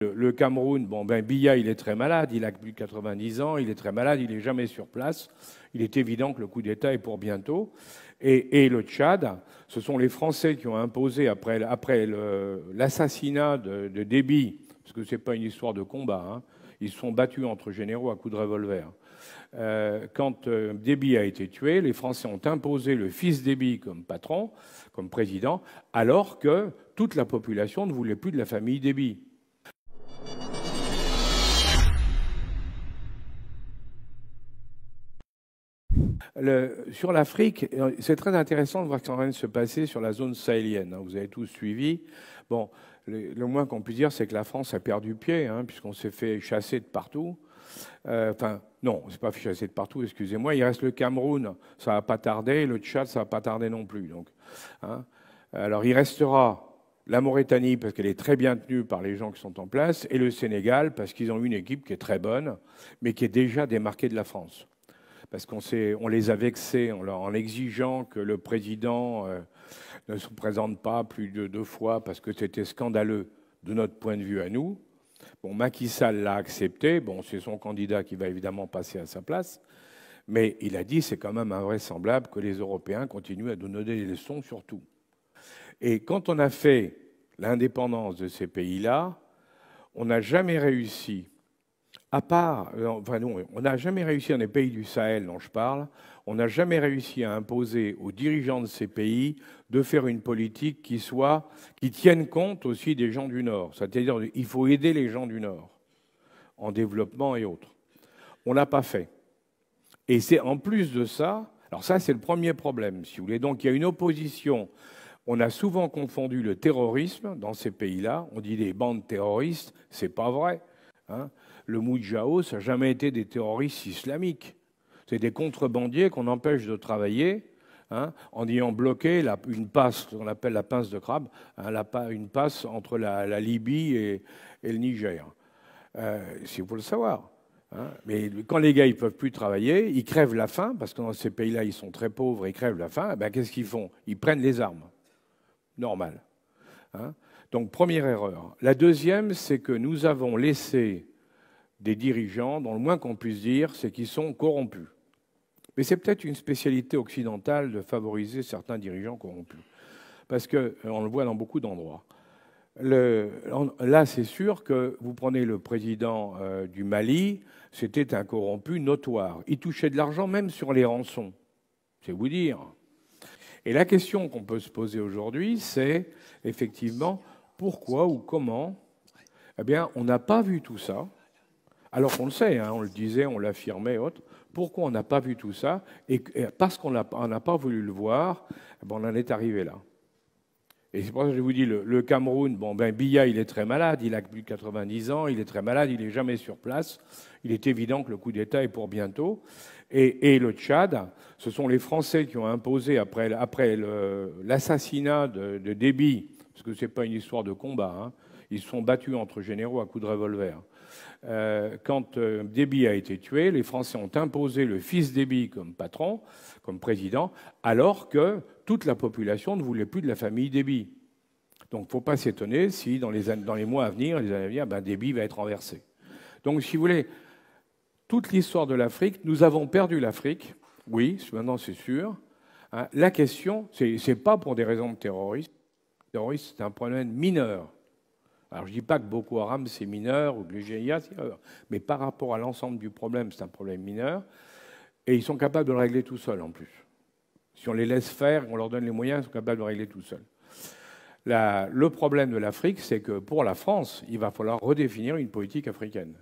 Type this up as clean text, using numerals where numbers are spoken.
Le Cameroun, bon, ben, Biya, il est très malade, il a plus de 90 ans, il est très malade, il n'est jamais sur place. Il est évident que le coup d'État est pour bientôt. Et le Tchad, ce sont les Français qui ont imposé, après l'assassinat de Déby, parce que ce n'est pas une histoire de combat, hein, ils se sont battus entre généraux à coups de revolver. Quand Déby a été tué, les Français ont imposé le fils Déby comme patron, comme président, alors que toute la population ne voulait plus de la famille Déby. Sur l'Afrique, c'est très intéressant de voir ce qui est en train de se passer sur la zone sahélienne. Vous avez tous suivi. Bon, le moins qu'on puisse dire, c'est que la France a perdu pied, hein, puisqu'on s'est fait chasser de partout. Enfin, non, on ne s'est pas fait chasser de partout, excusez-moi. Il reste le Cameroun, ça va pas tarder. Le Tchad, ça va pas tarder non plus. Donc, hein. Alors, il restera la Mauritanie, parce qu'elle est très bien tenue par les gens qui sont en place, et le Sénégal, parce qu'ils ont une équipe qui est très bonne, mais qui est déjà démarquée de la France. Parce qu'on les a vexés en exigeant que le président ne se présente pas plus de 2 fois, parce que c'était scandaleux de notre point de vue à nous. Bon, Macky Sall l'a accepté. Bon, c'est son candidat qui va évidemment passer à sa place. Mais il a dit c'est quand même invraisemblable que les Européens continuent à nous donner des leçons sur tout. Et quand on a fait l'indépendance de ces pays-là, on n'a jamais réussi, à part, enfin non, on n'a jamais réussi dans les pays du Sahel dont je parle, on n'a jamais réussi à imposer aux dirigeants de ces pays de faire une politique qui tienne compte aussi des gens du Nord. C'est-à-dire qu'il faut aider les gens du Nord en développement et autres. On ne l'a pas fait. Et c'est en plus de ça, alors ça c'est le premier problème, si vous voulez. Donc il y a une opposition. On a souvent confondu le terrorisme dans ces pays-là. On dit des bandes terroristes, c'est pas vrai. Hein. Le Moudjahou, ça n'a jamais été des terroristes islamiques. C'est des contrebandiers qu'on empêche de travailler, hein, en ayant bloqué une passe, qu'on appelle la pince de crabe, hein, une passe entre la Libye et le Niger. Il faut le savoir. Hein. Mais quand les gars ne peuvent plus travailler, ils crèvent la faim, parce que dans ces pays-là, ils sont très pauvres, ils crèvent la faim, ben, qu'est-ce qu'ils font? Ils prennent les armes. Normal. Hein. Donc, première erreur. La deuxième, c'est que nous avons laissé des dirigeants, dont le moins qu'on puisse dire, c'est qu'ils sont corrompus. Mais c'est peut-être une spécialité occidentale de favoriser certains dirigeants corrompus. Parce qu'on le voit dans beaucoup d'endroits. Là, c'est sûr que vous prenez le président du Mali, c'était un corrompu notoire. Il touchait de l'argent même sur les rançons. C'est vous dire. Et la question qu'on peut se poser aujourd'hui, c'est effectivement pourquoi ou comment. Eh bien, on n'a pas vu tout ça. Alors qu'on le sait, hein, on le disait, on l'affirmait, autres. Pourquoi on n'a pas vu tout ça? Et parce qu'on n'a pas voulu le voir, on en est arrivé là. Et c'est pour ça que je vous dis, le Cameroun, bon, ben, Biya, il est très malade, il a plus de 90 ans, il est très malade, il n'est jamais sur place. Il est évident que le coup d'État est pour bientôt. Et le Tchad, ce sont les Français qui ont imposé, après l'assassinat de Déby, parce que ce n'est pas une histoire de combat, hein, ils se sont battus entre généraux à coups de revolver. Quand Déby a été tué, les Français ont imposé le fils Déby comme patron, comme président, alors que toute la population ne voulait plus de la famille Déby. Donc il ne faut pas s'étonner si dans les mois à venir, les années à venir, ben, Déby va être renversé. Donc si vous voulez, toute l'histoire de l'Afrique, nous avons perdu l'Afrique, oui, maintenant c'est sûr. Hein, la question, ce n'est pas pour des raisons de terrorisme. Le terrorisme, c'est un problème mineur. Alors, je ne dis pas que Boko Haram, c'est mineur, ou que le GIA, c'est mineur. Mais par rapport à l'ensemble du problème, c'est un problème mineur. Et ils sont capables de le régler tout seuls, en plus. Si on les laisse faire, on leur donne les moyens, ils sont capables de le régler tout seuls. Le problème de l'Afrique, c'est que pour la France, il va falloir redéfinir une politique africaine.